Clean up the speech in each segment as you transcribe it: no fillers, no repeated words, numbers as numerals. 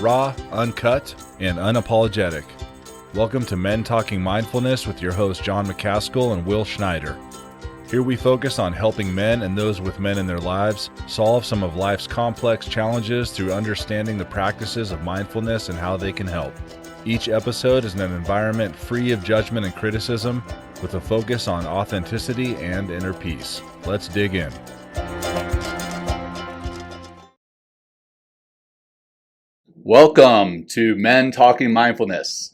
raw, uncut, and unapologetic. Welcome to Men Talking Mindfulness with your hosts John McCaskill and Will Schneider. Here we focus on helping men and those with men in their lives solve some of life's complex challenges through understanding the practices of mindfulness and how they can help. Each episode is in an environment free of judgment and criticism, with a focus on authenticity and inner peace. Let's dig in. Welcome to Men Talking Mindfulness.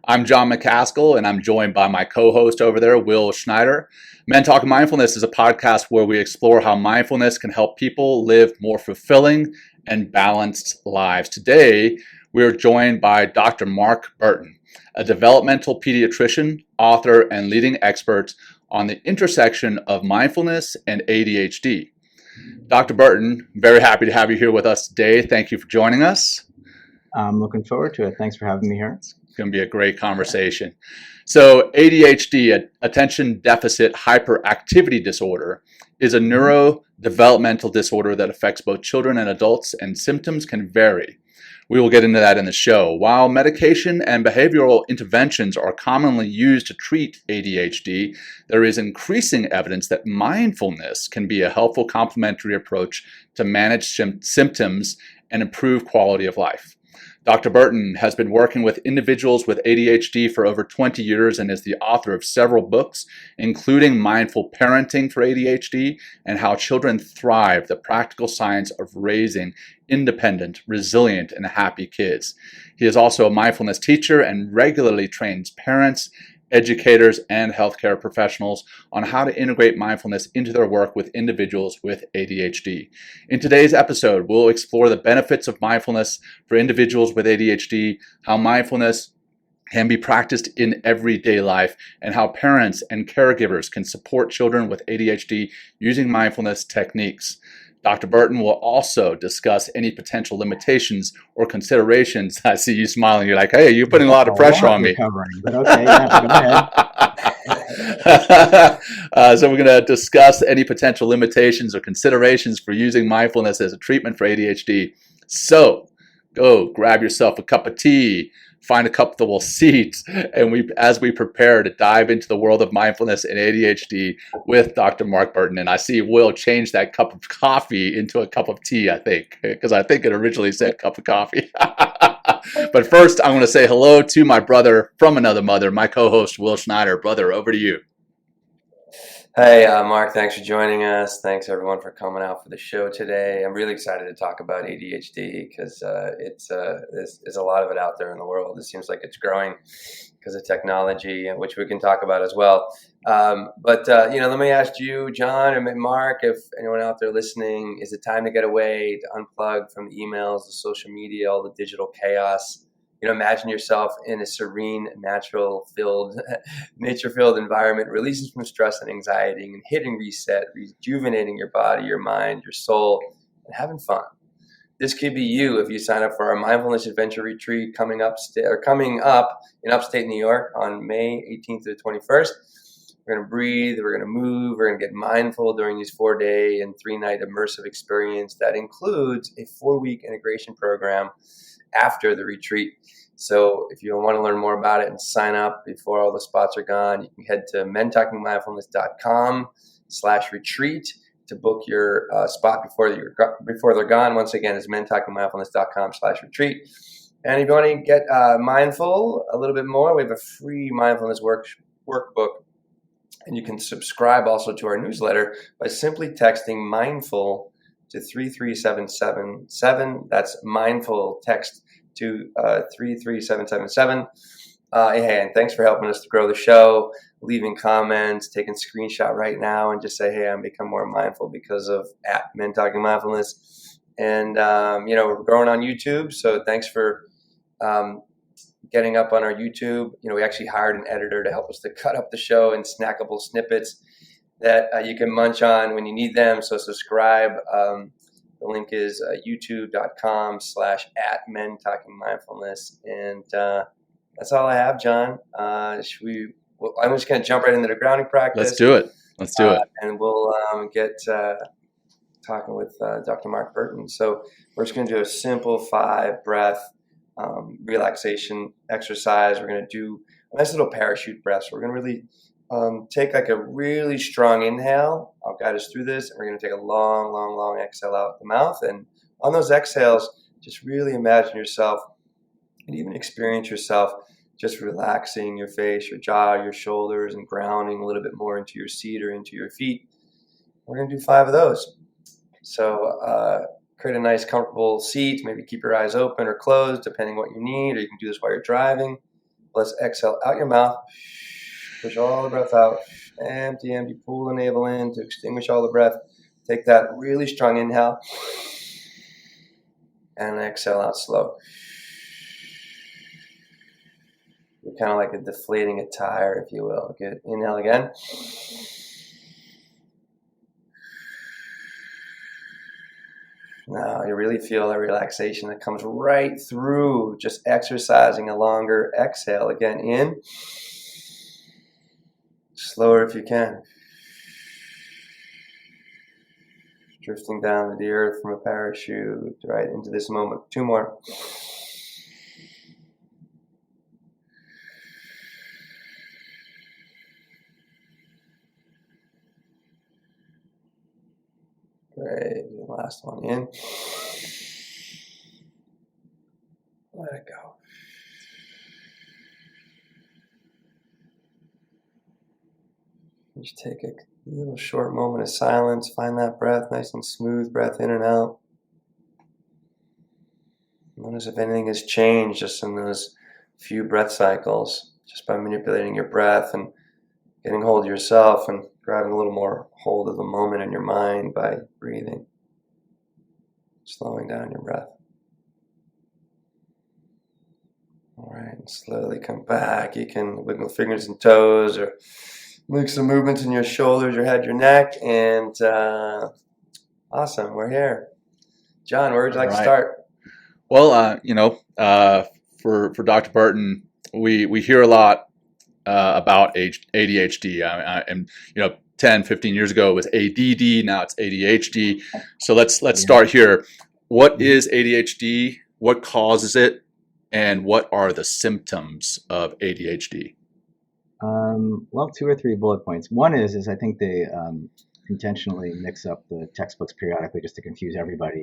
I'm John McCaskill, and I'm joined by my co-host over there, Will Schneider. Men Talking Mindfulness is a podcast where we explore how mindfulness can help people live more fulfilling and balanced lives. Today, we are joined by Dr. Mark Bertin, a developmental pediatrician, author, and leading expert on the intersection of mindfulness and ADHD. Dr. Bertin, very happy to have you here with us today. Thank you for joining us. I'm looking forward to it. Thanks for having me here. It's going to be a great conversation. So ADHD, attention deficit hyperactivity disorder, is a neurodevelopmental disorder that affects both children and adults, and symptoms can vary. We will get into that in the show. While medication and behavioral interventions are commonly used to treat ADHD, there is increasing evidence that mindfulness can be a helpful complementary approach to manage symptoms and improve quality of life. Dr. Bertin has been working with individuals with ADHD for over 20 years and is the author of several books, including Mindful Parenting for ADHD and How Children Thrive, the Practical Science of Raising Independent, Resilient, and Happy Kids. He is also a mindfulness teacher and regularly trains parents, educators, and healthcare professionals on how to integrate mindfulness into their work with individuals with ADHD. In today's episode, we'll explore the benefits of mindfulness for individuals with ADHD, how mindfulness can be practiced in everyday life, and how parents and caregivers can support children with ADHD using mindfulness techniques. Dr. Bertin will also discuss any potential limitations or considerations. I see you smiling. You're like, hey, you're putting a lot of pressure on me. But okay, yeah, go ahead. So we're going to discuss any potential limitations or considerations for using mindfulness as a treatment for ADHD. So go grab yourself a cup of tea, find a comfortable seat, and as we prepare to dive into the world of mindfulness and ADHD with Dr. Mark Bertin. And I see Will change that cup of coffee into a cup of tea, I think, because I think it originally said cup of coffee. But first, I'm going to say hello to my brother from another mother, my co-host, Will Schneider. Brother, over to you. Hey, Mark, thanks for joining us. Thanks, everyone, for coming out for the show today. I'm really excited to talk about ADHD because there's a lot of it out there in the world. It seems like it's growing because of technology, which we can talk about as well. But let me ask you, John, or Mark, if anyone out there listening, is it time to get away, to unplug from the emails, the social media, all the digital chaos? Imagine yourself in a serene, nature-filled environment, releasing from stress and anxiety, and hitting reset, rejuvenating your body, your mind, your soul, and having fun. This could be you if you sign up for our Mindfulness Adventure Retreat coming up in upstate New York on May 18th to the 21st. We're going to breathe, we're going to move, we're going to get mindful during these 4-day and 3-night immersive experience that includes a 4-week integration program after the retreat. So if you want to learn more about it and sign up before all the spots are gone, you can head to mentalkingmindfulness.com/retreat to book your spot before they're gone. Once again, it's mentalkingmindfulness.com/retreat. And if you want to get mindful a little bit more, we have a free mindfulness workbook. And you can subscribe also to our newsletter by simply texting mindful to 33777. That's mindful text to 33777. And thanks for helping us to grow the show, leaving comments, taking a screenshot right now, and just say, hey, I'm become more mindful because of Men Talking Mindfulness. And, we're growing on YouTube. So thanks for getting up on our YouTube. We actually hired an editor to help us to cut up the show in snackable snippets that you can munch on when you need them. So subscribe. The link is youtube.com/@mentalkingmindfulness. And that's all I have, John. I'm just going to jump right into the grounding practice. Let's do it. And we'll get talking with Dr. Mark Bertin. So we're just going to do a simple 5-breath relaxation exercise. We're going to do a nice little parachute breath. So we're going to really take like a really strong inhale. I'll guide us through this. And we're going to take a long, long, long exhale out the mouth. And on those exhales, just really imagine yourself and even experience yourself just relaxing your face, your jaw, your shoulders, and grounding a little bit more into your seat or into your feet. We're going to do 5 of those. So create a nice comfortable seat. Maybe keep your eyes open or closed, depending what you need, or you can do this while you're driving. Let's exhale out your mouth. Push all the breath out. Empty, empty. Pull the navel in to extinguish all the breath. Take that really strong inhale. And exhale out slow. You're kind of like a deflating a tire, if you will. Good. Inhale again. Now you really feel the relaxation that comes right through just exercising a longer exhale. Again, in. Slower if you can. Drifting down to the earth from a parachute right into this moment. 2 more. Great. The last one in. Let it go. Just take a little short moment of silence. Find that breath, nice and smooth breath in and out. Notice if anything has changed just in those few breath cycles, just by manipulating your breath and getting hold of yourself and grabbing a little more hold of the moment in your mind by breathing, slowing down your breath. All right, and slowly come back. You can wiggle fingers and toes or make some movements in your shoulders, your head, your neck, and awesome, we're here. John, where would you like to start? Well, for Dr. Bertin, we hear a lot about ADHD, and 10, 15 years ago it was ADD, now it's ADHD. So let's start here. What is ADHD? What causes it? And what are the symptoms of ADHD? Well, 2 or 3 bullet points. One is I think they intentionally mix up the textbooks periodically just to confuse everybody.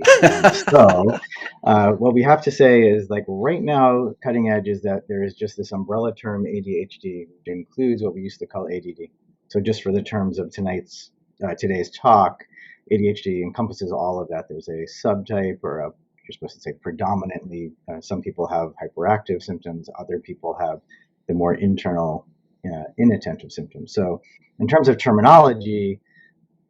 What we have to say is, like, right now, cutting edge is that there is just this umbrella term ADHD, which includes what we used to call ADD. So just for the terms of today's talk, ADHD encompasses all of that. There's a subtype, or you're supposed to say predominantly. Some people have hyperactive symptoms. Other people have the more internal, inattentive symptoms. So in terms of terminology,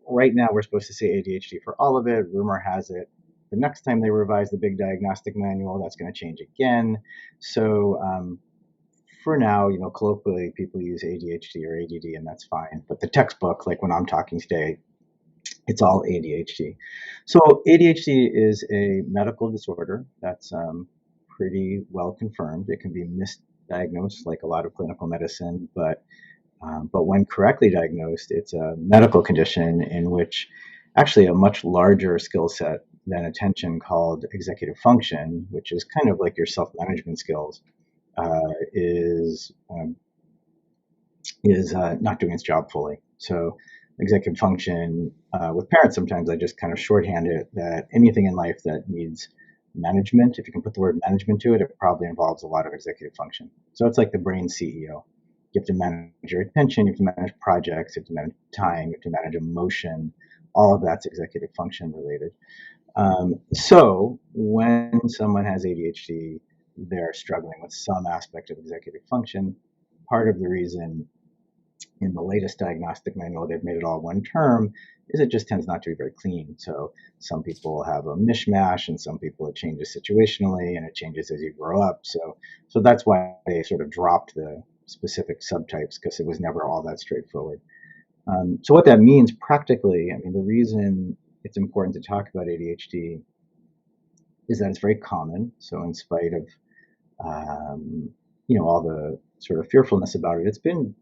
right now we're supposed to say ADHD for all of it. Rumor has it the next time they revise the big diagnostic manual, that's going to change again. So for now, colloquially people use ADHD or ADD, and that's fine. But the textbook, like when I'm talking today, it's all ADHD. So ADHD is a medical disorder that's pretty well confirmed. It can be misdiagnosed, like a lot of clinical medicine, but when correctly diagnosed, it's a medical condition in which actually a much larger skill set than attention, called executive function, which is kind of like your self-management skills, is not doing its job fully. So executive function, with parents, sometimes I just kind of shorthand it that anything in life that needs management, if you can put the word management to it, it probably involves a lot of executive function. So it's like the brain CEO. You have to manage your attention, you have to manage projects, you have to manage time, you have to manage emotion. All of that's executive function related. So when someone has ADHD, they're struggling with some aspect of executive function. Part of the reason in the latest diagnostic manual they've made it all one term is it just tends not to be very clean. So some people have a mishmash, and some people it changes situationally, and it changes as you grow up. So that's why they sort of dropped the specific subtypes, because it was never all that straightforward. So what that means practically, the reason it's important to talk about ADHD is that it's very common. So in spite of all the sort of fearfulness about it, it's been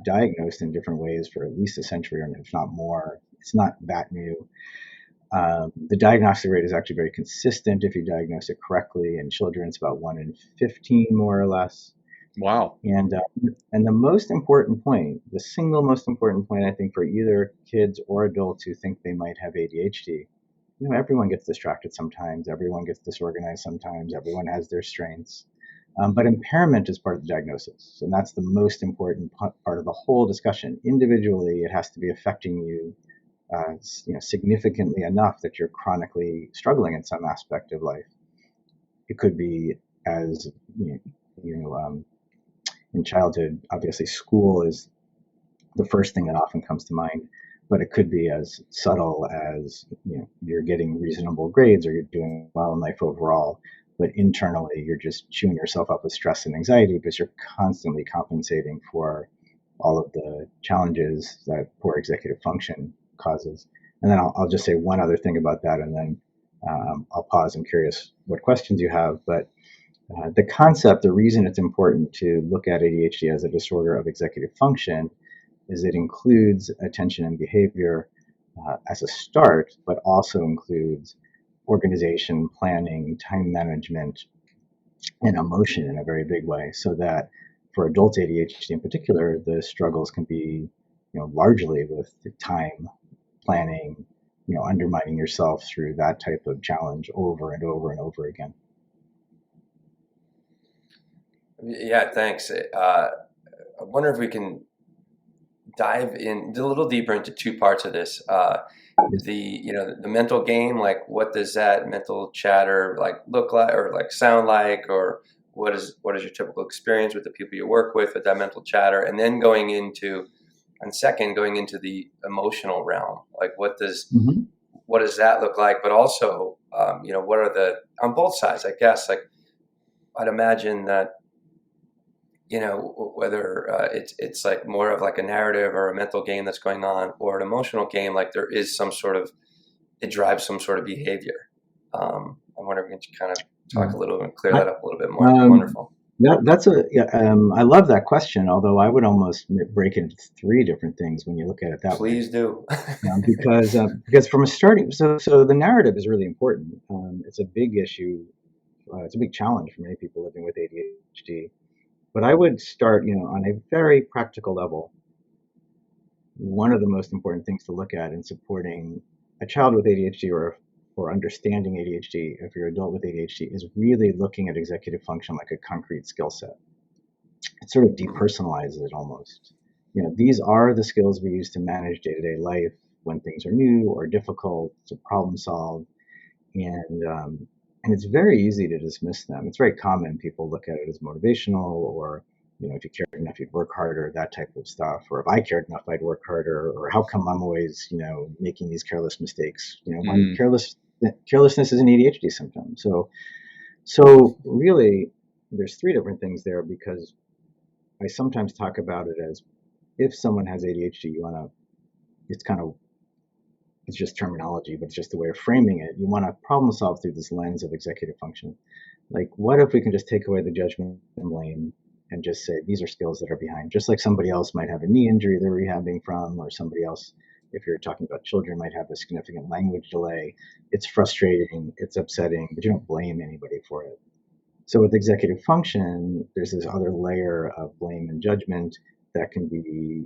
diagnosed in different ways for at least a century, or if not more. It's not that new. The diagnostic rate is actually very consistent if you diagnose it correctly. In children, it's about 1 in 15, more or less. Wow. And the most important point, the single most important point, I think, for either kids or adults who think they might have ADHD, everyone gets distracted sometimes, everyone gets disorganized sometimes, everyone has their strengths. But impairment is part of the diagnosis, and that's the most important part of the whole discussion. Individually, it has to be affecting you, significantly enough that you're chronically struggling in some aspect of life. It could be as in childhood, obviously, school is the first thing that often comes to mind, but it could be as subtle as you're getting reasonable grades or you're doing well in life overall. But internally, you're just chewing yourself up with stress and anxiety because you're constantly compensating for all of the challenges that poor executive function causes. And then I'll just say one other thing about that, and then I'll pause. I'm curious what questions you have. But the concept, the reason it's important to look at ADHD as a disorder of executive function is it includes attention and behavior as a start, but also includes organization, planning, time management, and emotion in a very big way. So that for adult ADHD in particular, the struggles can be, largely with time, planning, undermining yourself through that type of challenge over and over and over again. Yeah, thanks. I wonder if we can dive in a little deeper into two parts of this. The mental game, like what does that mental chatter look like or sound like, or what is your typical experience with the people you work with that mental chatter, and then going into the emotional realm, like what does that look like, but also what are the, on both sides, I guess, like I'd imagine that whether it's like more of like a narrative or a mental game that's going on, or an emotional game, like there is it drives some sort of behavior. I wonder if we can kind of talk a little and clear that up a little bit more. Wonderful. I love that question, although I would almost break it into three different things when you look at it that way. Please do. Because from a starting, so the narrative is really important. It's a big issue. It's a big challenge for many people living with ADHD. But I would start, on a very practical level. One of the most important things to look at in supporting a child with ADHD or understanding ADHD, if you're an adult with ADHD, is really looking at executive function like a concrete skill set. It sort of depersonalizes it almost. These are the skills we use to manage day-to-day life when things are new or difficult, to problem solve. And it's very easy to dismiss them. It's very common. People look at it as motivational, or, if you cared enough, you'd work harder, that type of stuff. Or if I cared enough, I'd work harder. Or how come I'm always, making these careless mistakes? When carelessness is an ADHD symptom. So really, there's three different things there, because I sometimes talk about it as if someone has ADHD, it's just terminology, but it's just the way of framing it. You want to problem solve through this lens of executive function. Like, what if we can just take away the judgment and blame and just say, these are skills that are behind, just like somebody else might have a knee injury they're rehabbing from, or somebody else, if you're talking about children, might have a significant language delay. It's frustrating, it's upsetting, but you don't blame anybody for it. So with executive function, there's this other layer of blame and judgment that can be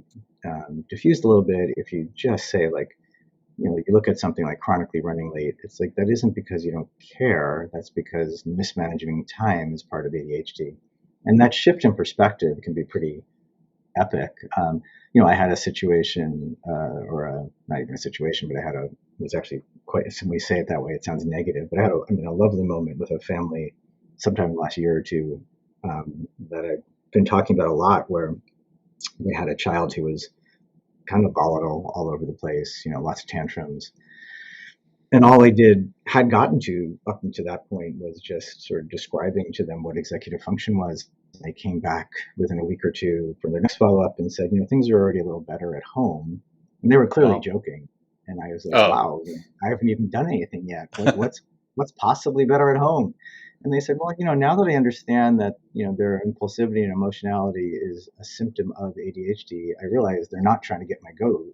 diffused a little bit if you just say, you look at something like chronically running late. It's like, that isn't because you don't care. That's because mismanaging time is part of ADHD. And that shift in perspective can be pretty epic. I had a situation, not even a situation, but it was actually quite, when we say it that way, it sounds negative, but I had a lovely moment with a family sometime last year or two that I've been talking about a lot, where they had a child who was kind of volatile all over the place, lots of tantrums. And all I had gotten to up until that point was just sort of describing to them what executive function was. They came back within a week or two from their next follow-up and said, things are already a little better at home. And they were clearly joking. And I was like, wow, I haven't even done anything yet. Like, what's possibly better at home? And they said, well, now that I understand that, their impulsivity and emotionality is a symptom of ADHD, I realize they're not trying to get my goat.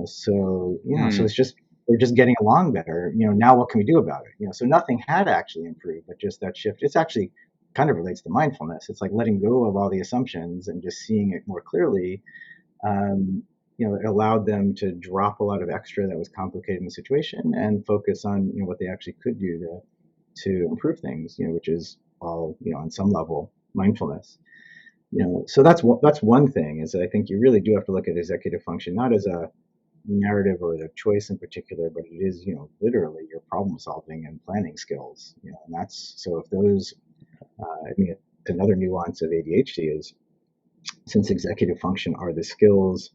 So it's just we're just getting along better. Now what can we do about it? So nothing had actually improved, but just that shift. It's actually kind of relates to mindfulness. It's like letting go of all the assumptions and just seeing it more clearly. It allowed them to drop a lot of extra that was complicated in the situation and focus on what they actually could do to improve things. Which is all on some level mindfulness. So that's one thing, is that I think you really do have to look at executive function not as a narrative or the choice in particular, but it is literally your problem solving and planning skills. And that's so if those another nuance of ADHD is, since executive function are the skills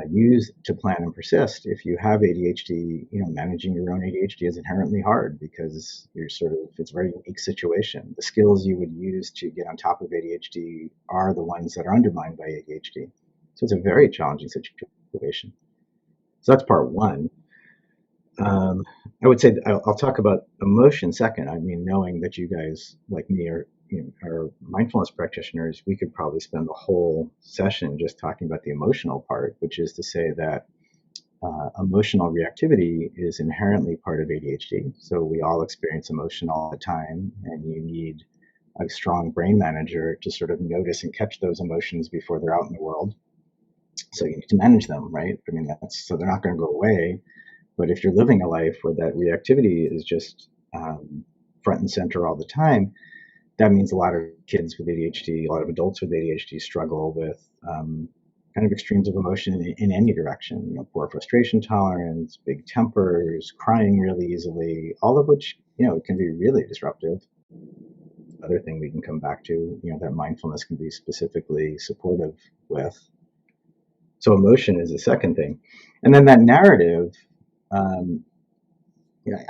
used to plan and persist, if you have ADHD, managing your own ADHD is inherently hard because it's a very unique situation. The skills you would use to get on top of ADHD are the ones that are undermined by ADHD. So it's a very challenging situation. So that's part one. I would say I'll talk about emotion second. I mean, knowing that you guys like me are mindfulness practitioners, we could probably spend the whole session just talking about the emotional part, which is to say that emotional reactivity is inherently part of ADHD. So we all experience emotion all the time, and you need a strong brain manager to sort of notice and catch those emotions before they're out in the world. So you need to manage them, right? I mean, so they're not going to go away. But if you're living a life where that reactivity is just front and center all the time, that means a lot of kids with ADHD, a lot of adults with ADHD struggle with kind of extremes of emotion in any direction. Poor frustration tolerance, big tempers, crying really easily, all of which, can be really disruptive. Other thing we can come back to, that mindfulness can be specifically supportive with. So emotion is the second thing. And then that narrative,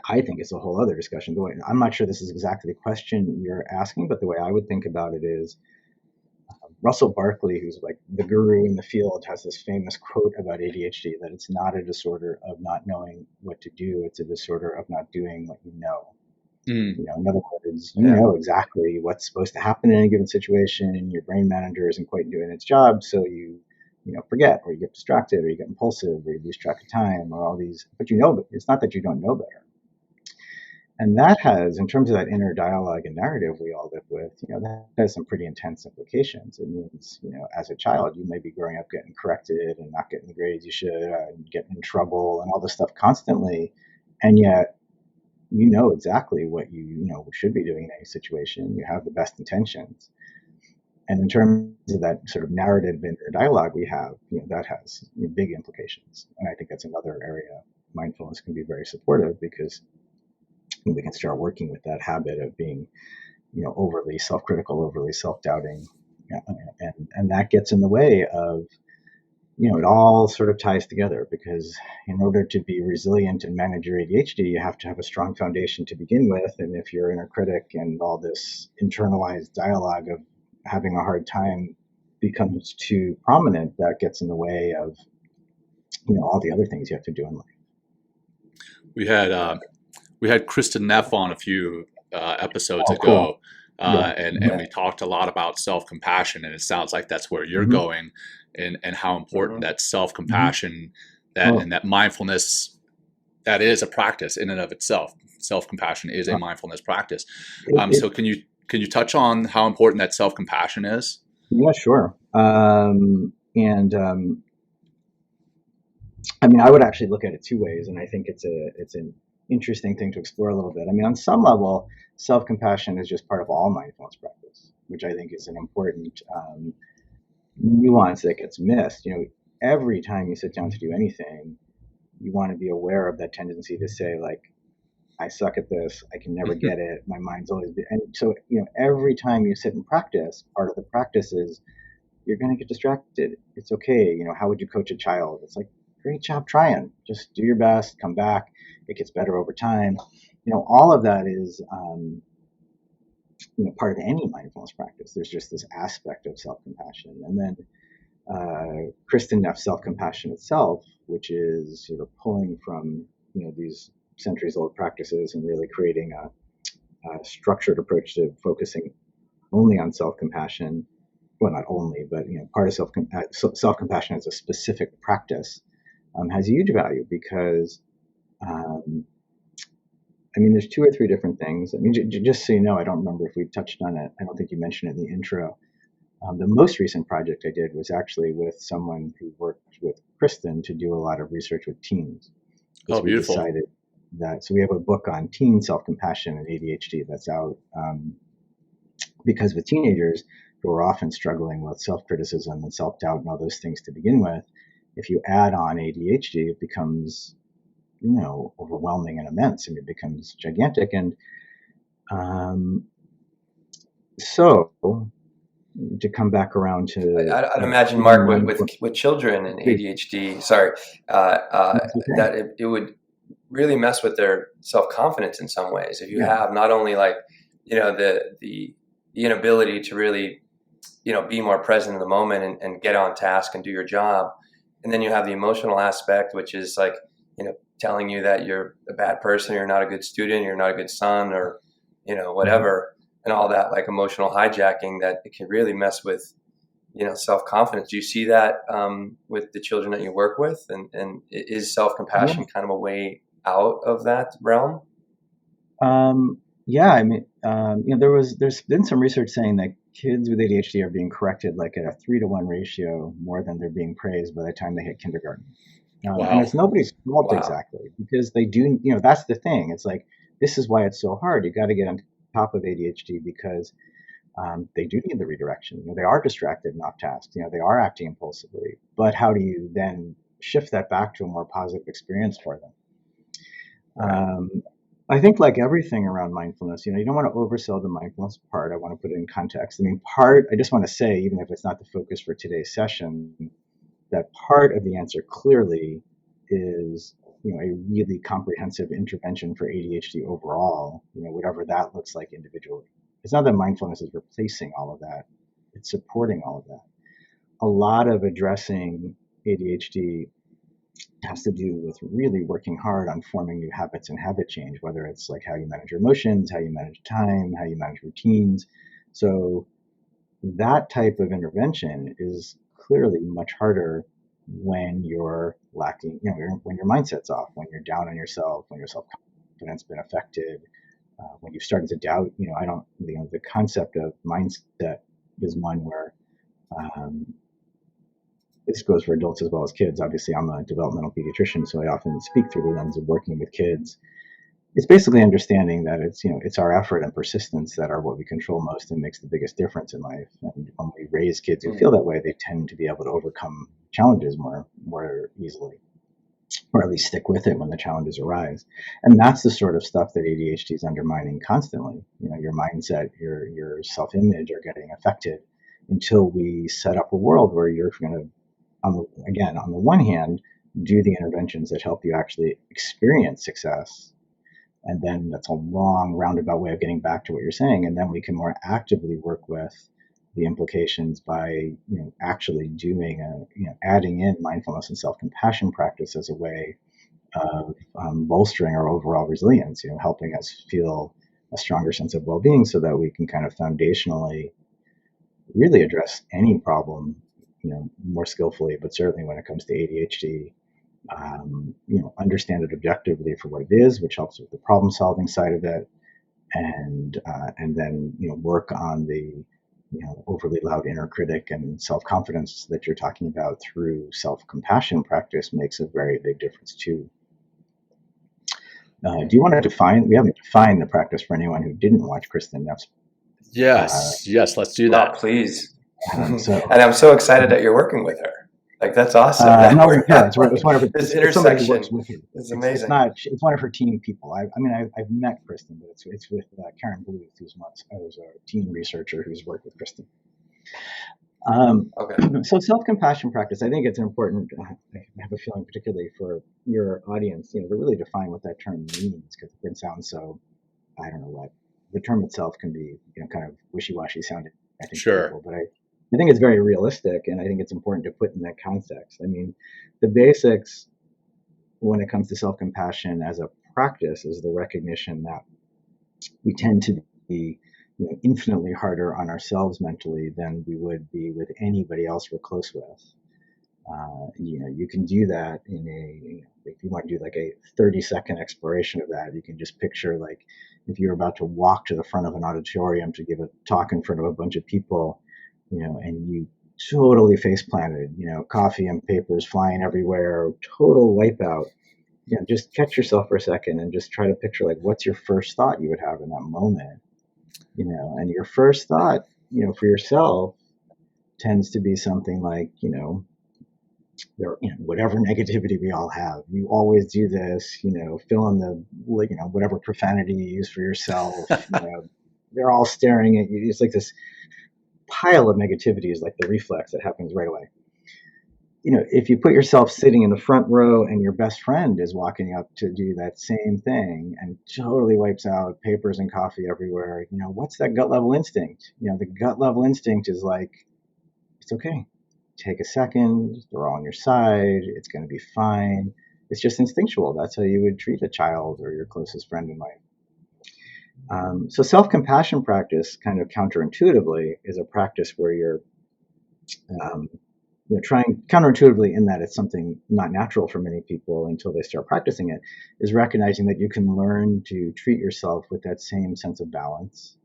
I think it's a whole other discussion. I'm not sure this is exactly the question you're asking, but the way I would think about it is Russell Barkley, who's like the guru in the field, has this famous quote about ADHD that it's not a disorder of not knowing what to do. It's a disorder of not doing what you know. In other words, you know exactly what's supposed to happen in a given situation, and your brain manager isn't quite doing its job. So you forget, or you get distracted, or you get impulsive, or you lose track of time, or all these, but it's not that you don't know better. And that has, in terms of that inner dialogue and narrative we all live with, that has some pretty intense implications. It means, as a child, you may be growing up getting corrected and not getting the grades you should, and getting in trouble and all this stuff constantly. And yet, exactly what you should be doing in any situation. You have the best intentions. And in terms of that sort of narrative inner dialogue we have, that has big implications. And I think that's another area mindfulness can be very supportive, because we can start working with that habit of being, overly self-critical, overly self-doubting, and that gets in the way of, it all sort of ties together, because in order to be resilient and manage your ADHD, you have to have a strong foundation to begin with. And if your inner critic and all this internalized dialogue of having a hard time becomes too prominent, that gets in the way of, all the other things you have to do in life. We had Kristen Neff on a few episodes ago, cool. and we talked a lot about self-compassion, and it sounds like that's where you're going, and how important that self-compassion, and that mindfulness, that is a practice in and of itself. Self-compassion is a mindfulness practice. So can you touch on how important that self-compassion is? Yeah, sure. I would actually look at it two ways, and I think it's an interesting thing to explore a little bit. On some level, self-compassion is just part of all mindfulness practice, which I think is an important nuance that gets missed. Every time you sit down to do anything, you want to be aware of that tendency to say, like, I suck at this, I can never get it, my mind's always been, and so, every time you sit and practice, part of the practice is you're going to get distracted. It's okay. How would you coach a child? It's like, great job trying. Just do your best, come back. It gets better over time. All of that is, part of any mindfulness practice. There's just this aspect of self-compassion. And then Kristen Neff's self-compassion itself, which is sort of pulling from, these centuries-old practices and really creating a structured approach to focusing only on self-compassion. Well, not only, but part of self-compassion as a specific practice has huge value, because Um, I mean, there's two or three different things. I mean, just so you know, I don't remember if we touched on it. I don't think you mentioned it in the intro. The most recent project I did was actually with someone who worked with Kristen to do a lot of research with teens. Oh, Because we beautiful. decided that, so we have a book on teen self-compassion and ADHD that's out, because with teenagers who are often struggling with self-criticism and self-doubt and all those things to begin with, if you add on ADHD, it becomes, overwhelming and immense. I mean, it becomes gigantic. And so to come back around to, I'd imagine, Mark, with children and ADHD, that it would really mess with their self-confidence in some ways. If you have not only the inability to really, be more present in the moment and get on task and do your job, and then you have the emotional aspect, which is telling you that you're a bad person, you're not a good student, you're not a good son, or whatever, and all that emotional hijacking, that it can really mess with self-confidence. Do you see that with the children that you work with, and is self-compassion kind of a way out of that realm? Yeah, I mean, there's been some research saying that kids with ADHD are being corrected at a 3-to-1 ratio more than they're being praised by the time they hit kindergarten. Wow. And it's nobody's fault exactly, because they do, that's the thing. It's this is why it's so hard. You got to get on top of ADHD because they do need the redirection. They are distracted and off task. They are acting impulsively. But how do you then shift that back to a more positive experience for them? Right. I think like everything around mindfulness, you don't want to oversell the mindfulness part. I want to put it in context. I mean, I just want to say, even if it's not the focus for today's session, that part of the answer clearly is, a really comprehensive intervention for ADHD overall, whatever that looks like individually. It's not that mindfulness is replacing all of that. It's supporting all of that. A lot of addressing ADHD has to do with really working hard on forming new habits and habit change, whether it's how you manage your emotions, how you manage time, how you manage routines. So that type of intervention is clearly much harder when you're lacking, when your mindset's off, when you're down on yourself, when your self-confidence been affected, when you've started to doubt, the concept of mindset is one where, this goes for adults as well as kids. Obviously, I'm a developmental pediatrician, so I often speak through the lens of working with kids. It's basically understanding that it's our effort and persistence that are what we control most and makes the biggest difference in life. And when we raise kids who feel that way, they tend to be able to overcome challenges more easily, or at least stick with it when the challenges arise. And that's the sort of stuff that ADHD is undermining constantly. Your mindset, your self-image are getting affected until we set up a world where you're going to, on the one hand, do the interventions that help you actually experience success. And then that's a long roundabout way of getting back to what you're saying. And then we can more actively work with the implications by, actually doing adding in mindfulness and self-compassion practice as a way of bolstering our overall resilience, helping us feel a stronger sense of well-being so that we can kind of foundationally really address any problem, more skillfully, but certainly when it comes to ADHD, understand it objectively for what it is, which helps with the problem-solving side of it, and then work on the overly loud inner critic and self-confidence that you're talking about through self-compassion practice makes a very big difference too. Do you want to define? We haven't defined the practice for anyone who didn't watch Kristen Neff's. Yes, let's do that. Please. And I'm so excited that you're working with her. That's awesome. It's one of her, this intersection works with her. It's amazing. It's one of her team people. I've met Kristen, but it's with Karen Bluth, who's a team researcher who's worked with Kristen. So self-compassion practice, I think it's important. I have a feeling, particularly for your audience, to really define what that term means, because it can sound so, I don't know what. The term itself can be, kind of wishy-washy sounding, I think, sure. People, but I think it's very realistic, and I think it's important to put in that context. I mean, the basics when it comes to self-compassion as a practice is the recognition that we tend to be infinitely harder on ourselves mentally than we would be with anybody else we're close with. You can do that if you want to do like a 30-second exploration of that, you can just picture like if you're about to walk to the front of an auditorium to give a talk in front of a bunch of people, and you totally face planted, coffee and papers flying everywhere, total wipeout. Just catch yourself for a second and just try to picture like what's your first thought you would have in that moment, and your first thought, for yourself tends to be something like, whatever negativity we all have, you always do this, fill in the, whatever profanity you use for yourself, they're all staring at you. It's like this pile of negativity is like the reflex that happens right away. If you put yourself sitting in the front row and your best friend is walking up to do that same thing and totally wipes out papers and coffee everywhere, what's that gut level instinct? The gut level instinct is like, it's okay. Take a second, they're all on your side, it's going to be fine. It's just instinctual. That's how you would treat a child or your closest friend in life. So self-compassion practice, kind of counterintuitively, is a practice where you're trying counterintuitively, in that it's something not natural for many people until they start practicing it, is recognizing that you can learn to treat yourself with that same sense of balance.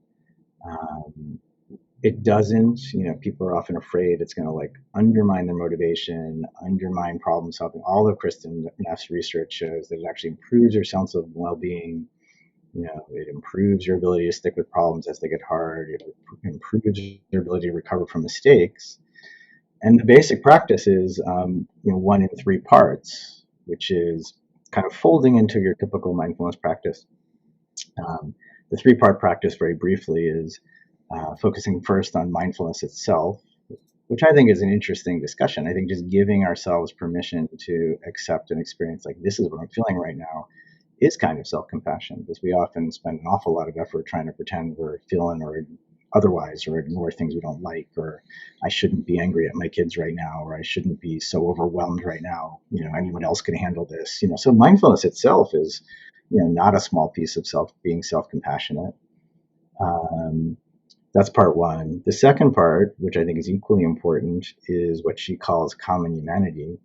It doesn't, people are often afraid it's going to like undermine their motivation, undermine problem solving. All of Kristen Neff's research shows that it actually improves your sense of well-being. It improves your ability to stick with problems as they get hard. It improves your ability to recover from mistakes. And the basic practice is, 1 in 3 parts, which is kind of folding into your typical mindfulness practice. The 3-part practice, very briefly, is focusing first on mindfulness itself, which I think is an interesting discussion. I think just giving ourselves permission to accept an experience like this is what I'm feeling right now is kind of self-compassion, because we often spend an awful lot of effort trying to pretend we're feeling or otherwise, or ignore things we don't like, or I shouldn't be angry at my kids right now, or I shouldn't be so overwhelmed right now. Anyone else can handle this. So mindfulness itself is, not a small piece of being self-compassionate. That's part 1. The second part, which I think is equally important, is what she calls common humanity,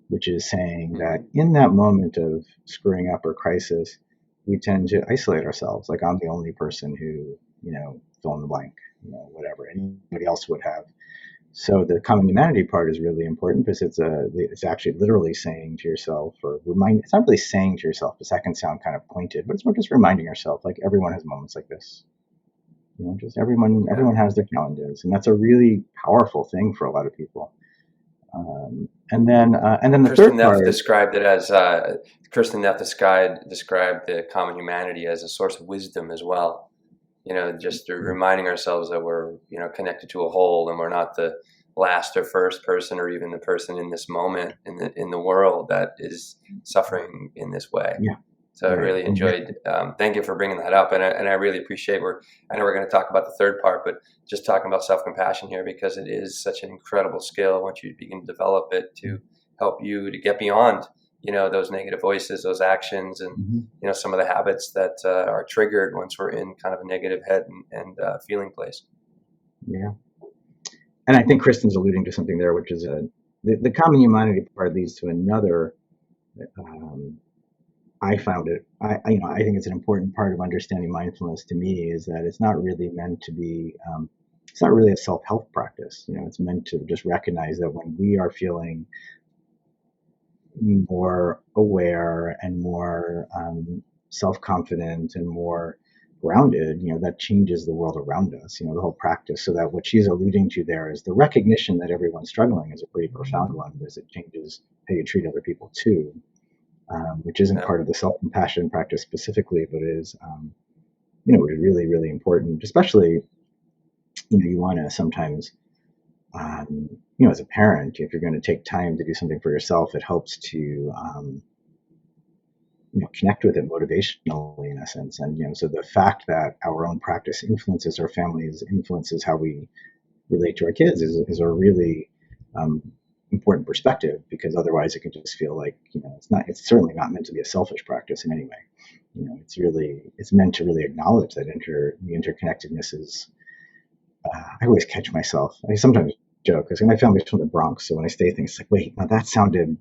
which is saying that in that moment of screwing up or crisis, we tend to isolate ourselves. Like, I'm the only person who, fill in the blank, whatever anybody else would have. So the common humanity part is really important, because it's actually literally saying to yourself, it's not really saying to yourself, because that can sound kind of pointed, but it's more just reminding yourself, like, everyone has moments like this. Just everyone has their challenges, and that's a really powerful thing for a lot of people. And then the third part described it as Kristen Neff described the common humanity as a source of wisdom as well. Just reminding ourselves that we're connected to a whole, and we're not the last or first person, or even the person in this moment in the world that is suffering in this way. Yeah. So I really enjoyed. Thank you for bringing that up, and I really appreciate. I know we're going to talk about the third part, but just talking about self-compassion here, because it is such an incredible skill once you begin to develop it, to help you to get beyond those negative voices, those actions, and some of the habits that are triggered once we're in kind of a negative head and feeling place. Yeah, and I think Kristen's alluding to something there, which is the common humanity part leads to another. I found it. I think it's an important part of understanding mindfulness to me, is that it's not really meant to be. It's not really a self-help practice. It's meant to just recognize that when we are feeling more aware and more self-confident and more grounded, that changes the world around us. The whole practice. So that what she's alluding to there is the recognition that everyone's struggling is a pretty profound one, because it changes how you treat other people too. Which isn't part of the self-compassion practice specifically, but is, really, really important. Especially, you want to sometimes, as a parent, if you're going to take time to do something for yourself, it helps to, connect with it motivationally, in essence. And so the fact that our own practice influences our families, influences how we relate to our kids, is a really important perspective, because otherwise it can just feel like it's certainly not meant to be a selfish practice in any way. It's meant to really acknowledge that the interconnectedness is. I always catch myself. I sometimes joke because my family's from the Bronx, so when I say things, it's like, wait, now that sounded,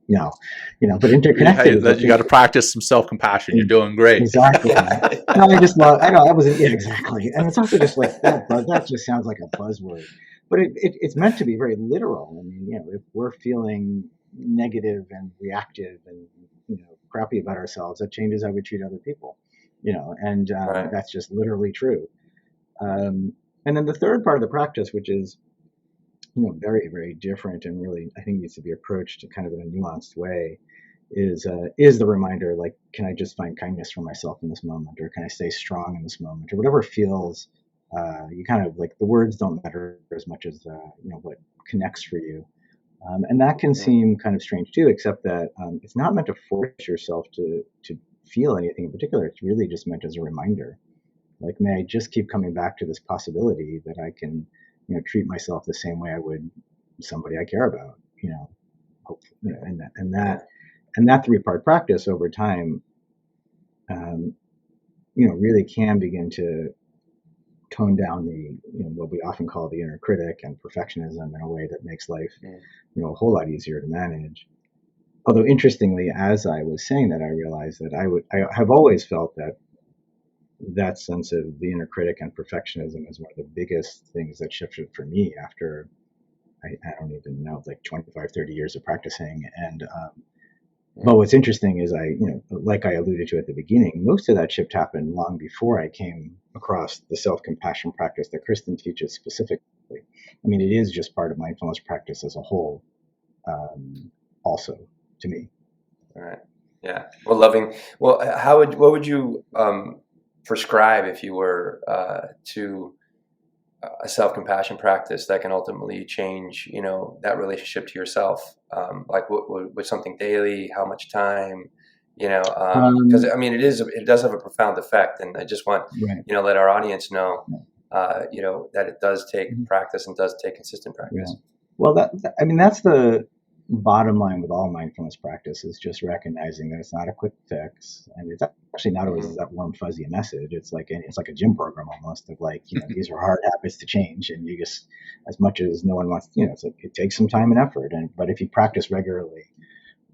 but interconnected is, I You got think, to practice some self-compassion. You're doing great. exactly. No, I just love. I know I wasn't. Yeah, exactly. And it's also just like that. That just sounds like a buzzword, but it's meant to be very literal. I mean, if we're feeling negative and reactive and crappy about ourselves, that changes how we treat other people. And Right. that's just literally true. And then the third part of the practice, which is very, very different and really I think needs to be approached kind of in a nuanced way, is the reminder, like, can I just find kindness for myself in this moment, or can I stay strong in this moment, or whatever feels. You kind of like, the words don't matter as much as what connects for you, and that can seem kind of strange too, except that it's not meant to force yourself to feel anything in particular. It's really just meant as a reminder. Like, may I just keep coming back to this possibility that I can, treat myself the same way I would somebody I care about, hopefully, and that three-part practice over time, really can begin to tone down the, what we often call the inner critic and perfectionism in a way that makes life, a whole lot easier to manage. Although interestingly, as I was saying that, I realized that I have always felt that sense of the inner critic and perfectionism is one of the biggest things that shifted for me after, I don't even know, like 25, 30 years of practicing. And but what's interesting is like I alluded to at the beginning, most of that shift happened long before I came across the self-compassion practice that Kristen teaches specifically. I mean, it is just part of mindfulness practice as a whole, also, to me. All right. Yeah. Well, what would you prescribe if you were to a self-compassion practice that can ultimately change, that relationship to yourself? Like, what something daily? How much time? Because I mean, it does have a profound effect, and I just want Right. let our audience know, that it does take practice and does take consistent practice. Yeah. Well, that's the bottom line with all mindfulness practice, is just recognizing that it's not a quick fix, and it's actually not always that warm fuzzy message. It's like a gym program almost, of like, these are hard habits to change, and you just, as much as no one wants, it's like, it takes some time and effort, but if you practice regularly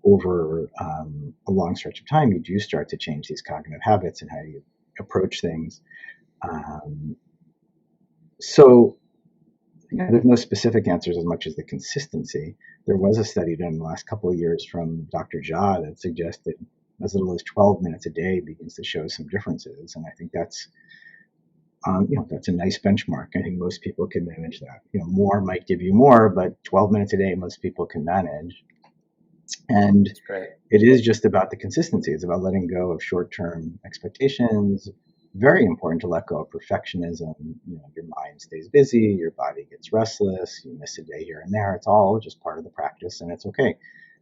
over a long stretch of time, you do start to change these cognitive habits and how you approach things. So there's no specific answers as much as the consistency. There was a study done in the last couple of years from Dr. Jha that suggested as little as 12 minutes a day begins to show some differences, and I think that's that's a nice benchmark. I think most people can manage that. More might give you more, but 12 minutes a day most people can manage. And it is just about the consistency. It's about letting go of short-term expectations. Very important to let go of perfectionism. Your mind stays busy, your body gets restless, you miss a day here and there. It's all just part of the practice, and it's okay.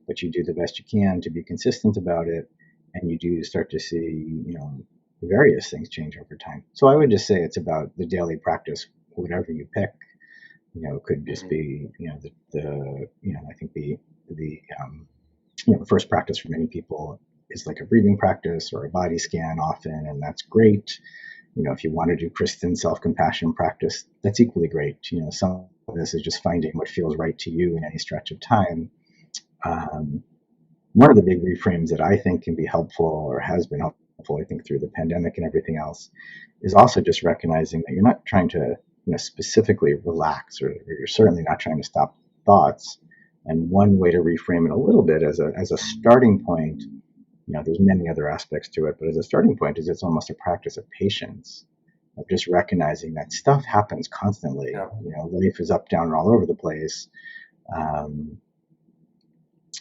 But you do the best you can to be consistent about it, and you do start to see, various things change over time. So I would just say it's about the daily practice, whatever you pick. It could just be, I think the first practice for many people is like a breathing practice or a body scan often, and that's great. If you want to do Kristen self-compassion practice, that's equally great. Some of this is just finding what feels right to you in any stretch of time. One of the big reframes that I think can be helpful, or has been helpful, I think, through the pandemic and everything else, is also just recognizing that you're not trying to, specifically relax, or you're certainly not trying to stop thoughts. And one way to reframe it a little bit as a starting point, there's many other aspects to it, but as a starting point, is it's almost a practice of patience, of just recognizing that stuff happens constantly. Yeah. Life is up, down, and all over the place.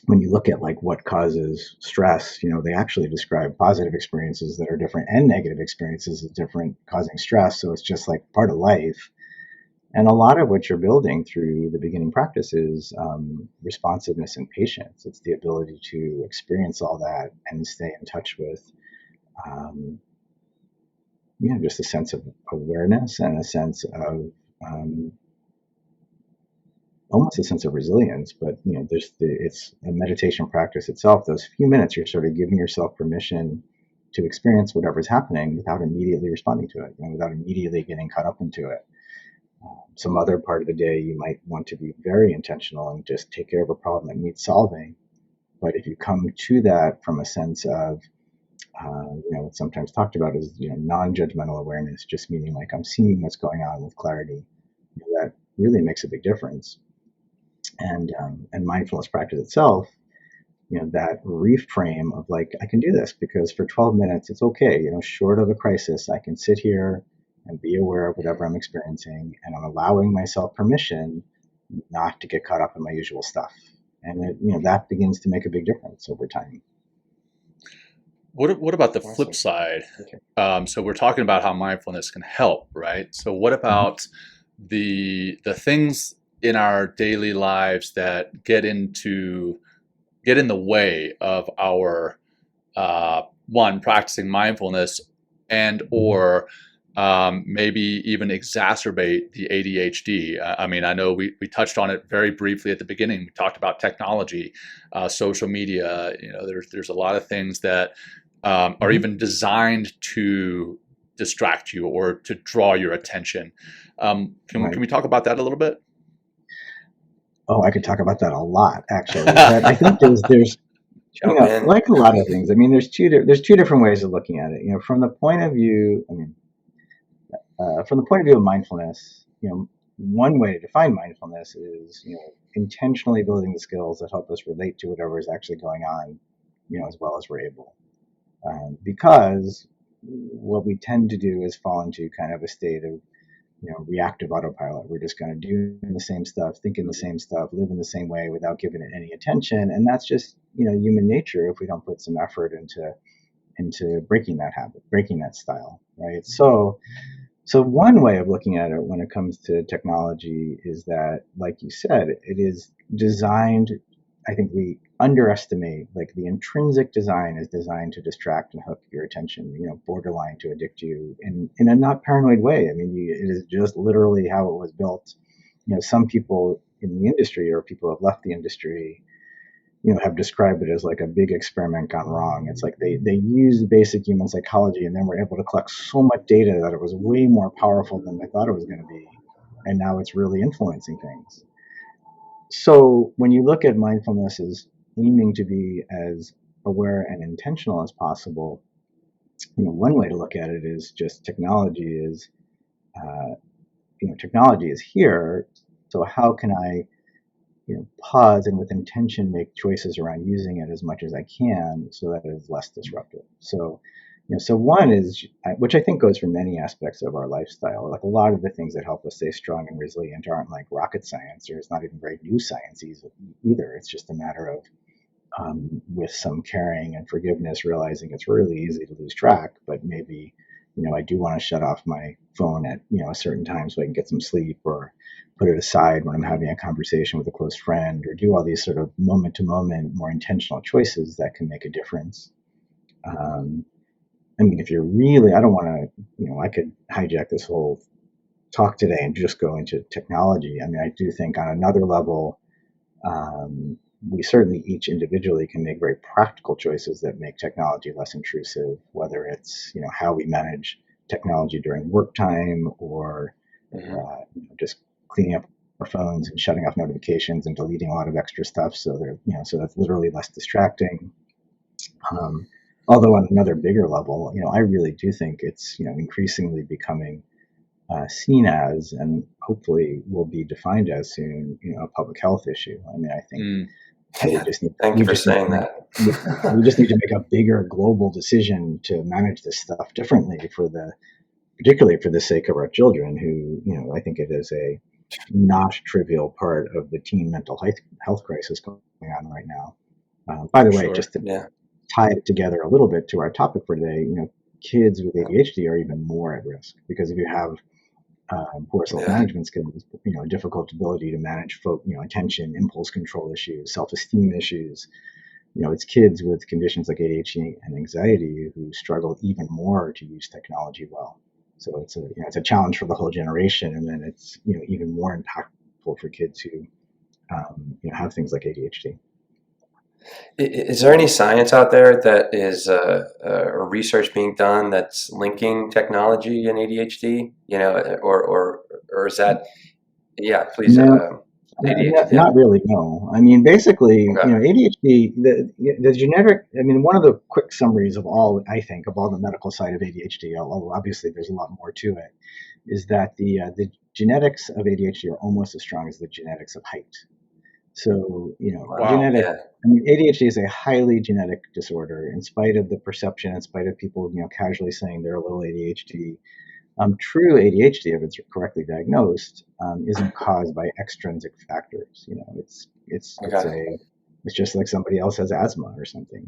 When you look at like what causes stress, they actually describe positive experiences that are different and negative experiences as different causing stress. So it's just like part of life. And a lot of what you're building through the beginning practice is responsiveness and patience. It's the ability to experience all that and stay in touch with, just a sense of awareness and a sense of almost a sense of resilience. But it's a meditation practice itself. Those few minutes, you're sort of giving yourself permission to experience whatever's happening without immediately responding to it, without immediately getting caught up into it. Some other part of the day, you might want to be very intentional and just take care of a problem that needs solving. But if you come to that from a sense of, what's sometimes talked about is, non-judgmental awareness, just meaning like I'm seeing what's going on with clarity, that really makes a big difference. And mindfulness practice itself, that reframe of like, I can do this because for 12 minutes, it's okay, short of a crisis, I can sit here and be aware of whatever I'm experiencing, and I'm allowing myself permission not to get caught up in my usual stuff. And that begins to make a big difference over time. What about the Awesome. flip side? Okay. So we're talking about how mindfulness can help, right? So what about the things in our daily lives that get in the way of our practicing mindfulness, and or maybe even exacerbate the ADHD? I mean, I know we touched on it very briefly at the beginning. We talked about technology, social media. There's a lot of things that are even designed to distract you or to draw your attention. Can we talk about that a little bit? Oh, I could talk about that a lot, actually. But I think there's like a lot of things. I mean, there's two different ways of looking at it. From the point of view, of mindfulness, one way to define mindfulness is, intentionally building the skills that help us relate to whatever is actually going on, as well as we're able. Because what we tend to do is fall into kind of a state of, reactive autopilot. We're just kind of doing the same stuff, thinking the same stuff, living the same way without giving it any attention. And that's just, human nature if we don't put some effort into breaking that habit, breaking that style, right? So one way of looking at it when it comes to technology is that, like you said, it is designed, I think we underestimate, like the intrinsic design is designed to distract and hook your attention, borderline to addict you in a not paranoid way. I mean, it is just literally how it was built. Some people in the industry, or people who have left the industry, have described it as like a big experiment gone wrong. It's like they used basic human psychology and then were able to collect so much data that it was way more powerful than they thought it was going to be. And now it's really influencing things. So when you look at mindfulness as aiming to be as aware and intentional as possible, one way to look at it is just technology is here. So how can I pause and with intention make choices around using it as much as I can so that it is less disruptive. So, so one is, which I think goes for many aspects of our lifestyle. Like a lot of the things that help us stay strong and resilient aren't like rocket science, or it's not even very new science either. It's just a matter of, with some caring and forgiveness, realizing it's really easy to lose track, but maybe, I do want to shut off my phone at, a certain time so I can get some sleep, or put it aside when I'm having a conversation with a close friend, or do all these sort of moment to moment, more intentional choices that can make a difference. I mean, if you're really, I don't want to, I could hijack this whole talk today and just go into technology. I mean, I do think on another level, we certainly each individually can make very practical choices that make technology less intrusive, whether it's, how we manage technology during work time, or just cleaning up our phones and shutting off notifications and deleting a lot of extra stuff. So so that's literally less distracting. Although on another bigger level, I really do think it's, increasingly becoming seen as, and hopefully will be defined as soon, a public health issue. I mean, I think Thank you for saying that. We just need to make a bigger global decision to manage this stuff differently particularly for the sake of our children, who, I think it is a not trivial part of the teen mental health crisis going on right now. By the way, just to tie it together a little bit to our topic for today, kids with ADHD are even more at risk, because if you have poor self-management skills, a difficult ability to manage attention, impulse control issues, self-esteem issues, it's kids with conditions like ADHD and anxiety who struggle even more to use technology well. So it's a challenge for the whole generation, and then it's even more impactful for kids who have things like ADHD. Is there any science out there that is or research being done that's linking technology and ADHD? Or or is that, yeah, please, No, ADHD, yeah. not really. No, I mean basically, Okay. ADHD. The genetic. I mean, one of the quick summaries of all I think of all the medical side of ADHD, although obviously there's a lot more to it, is that the genetics of ADHD are almost as strong as the genetics of height. So, Wow. Yeah. I mean, ADHD is a highly genetic disorder, in spite of the perception, in spite of people, casually saying they're a little ADHD. True ADHD, if it's correctly diagnosed, isn't caused by extrinsic factors. Okay. It's just like somebody else has asthma or something.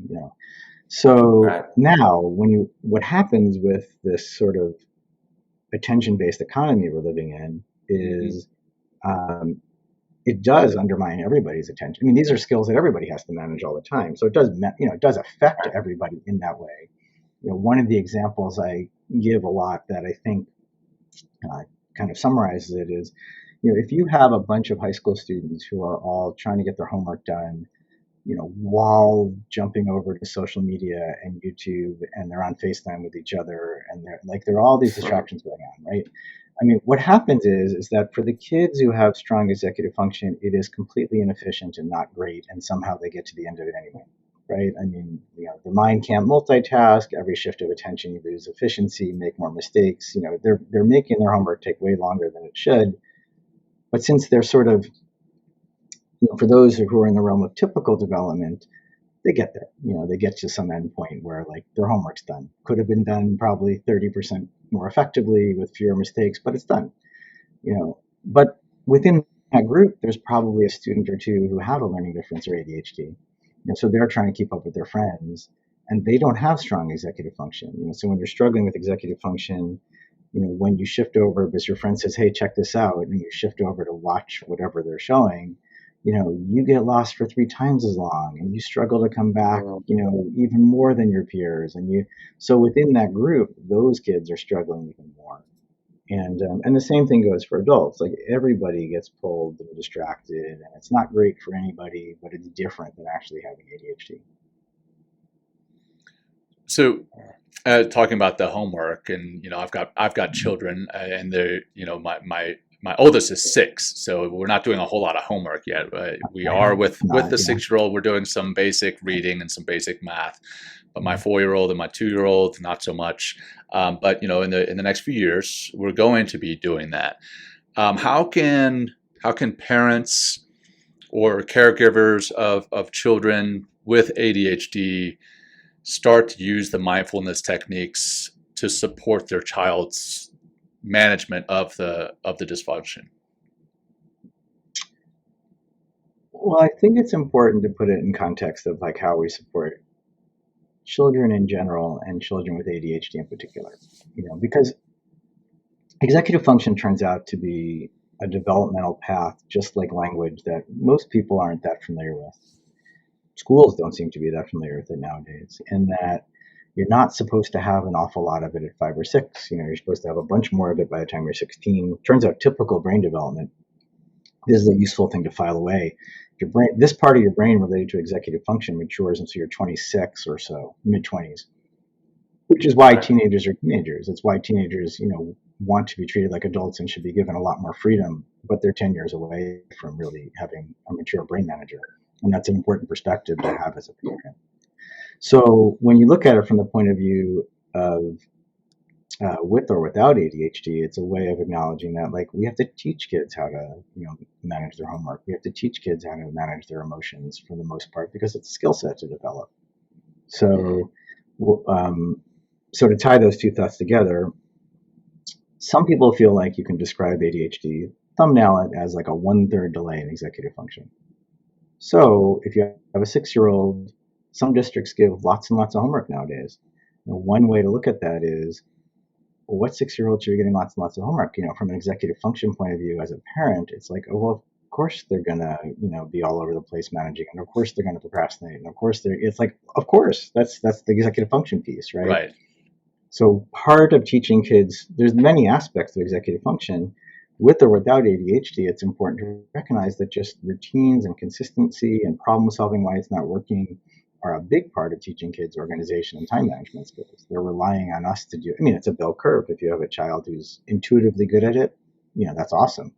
So Right. now, what happens with this sort of attention-based economy we're living in is um, it does undermine everybody's attention. I mean, these are skills that everybody has to manage all the time. So it does affect everybody in that way. One of the examples I give a lot that I think kind of summarizes it is, if you have a bunch of high school students who are all trying to get their homework done, while jumping over to social media and YouTube, and they're on FaceTime with each other, and there are all these distractions going on, right? I mean, what happens is that for the kids who have strong executive function, it is completely inefficient and not great, and somehow they get to the end of it anyway, right? I mean, the mind can't multitask. Every shift of attention, you lose efficiency, make more mistakes. They're making their homework take way longer than it should. But since they're sort of, for those who are in the realm of typical development, they get there. They get to some end point where like their homework's done. Could have been done probably 30% more effectively with fewer mistakes, but it's done. But within that group, there's probably a student or two who have a learning difference or ADHD. So they're trying to keep up with their friends, and they don't have strong executive function. So when you're struggling with executive function, when you shift over because your friend says, "Hey, check this out," and you shift over to watch whatever they're showing, you get lost for 3 times as long, and you struggle to come back, even more than your peers. So within that group, those kids are struggling even more. And the same thing goes for adults. Like everybody gets pulled and distracted, and it's not great for anybody, but it's different than actually having ADHD. So, talking about the homework, and I've got children, and they're my oldest is 6, so we're not doing a whole lot of homework yet. We are with the 6-year-old. We're doing some basic reading and some basic math, but my 4-year-old and my 2-year-old not so much. But in the next few years, we're going to be doing that. How can parents or caregivers of children with ADHD start to use the mindfulness techniques to support their child's management of the dysfunction? Well, I think it's important to put it in context of like how we support children in general and children with ADHD in particular. Because executive function turns out to be a developmental path, just like language, that most people aren't that familiar with. Schools don't seem to be that familiar with it nowadays, in that you're not supposed to have an awful lot of it at 5 or 6. You're supposed to have a bunch more of it by the time you're 16. Turns out typical brain development, this is a useful thing to file away. This part of your brain related to executive function matures until you're 26 or so, mid-20s, which is why teenagers are teenagers. It's why teenagers, want to be treated like adults and should be given a lot more freedom, but they're 10 years away from really having a mature brain manager. And that's an important perspective to have as a parent. So when you look at it from the point of view of with or without ADHD, it's a way of acknowledging that, like, we have to teach kids how to, manage their homework. We have to teach kids how to manage their emotions for the most part, because it's a skill set to develop. So, so to tie those two thoughts together, some people feel like you can describe ADHD, thumbnail it as like a 1/3 delay in executive function. So if you have a 6-year-old, some districts give lots and lots of homework nowadays. One way to look at that is, well, what 6-year-olds are getting lots and lots of homework? From an executive function point of view, as a parent, it's like, oh, well, of course they're gonna, be all over the place managing, and of course they're gonna procrastinate, and of course it's like, of course, that's the executive function piece, right? Right. So part of teaching kids, there's many aspects of executive function. With or without ADHD, it's important to recognize that just routines and consistency and problem solving, why it's not working, are a big part of teaching kids organization and time management skills. They're relying on us to do. I mean, it's a bell curve. If you have a child who's intuitively good at it, that's awesome.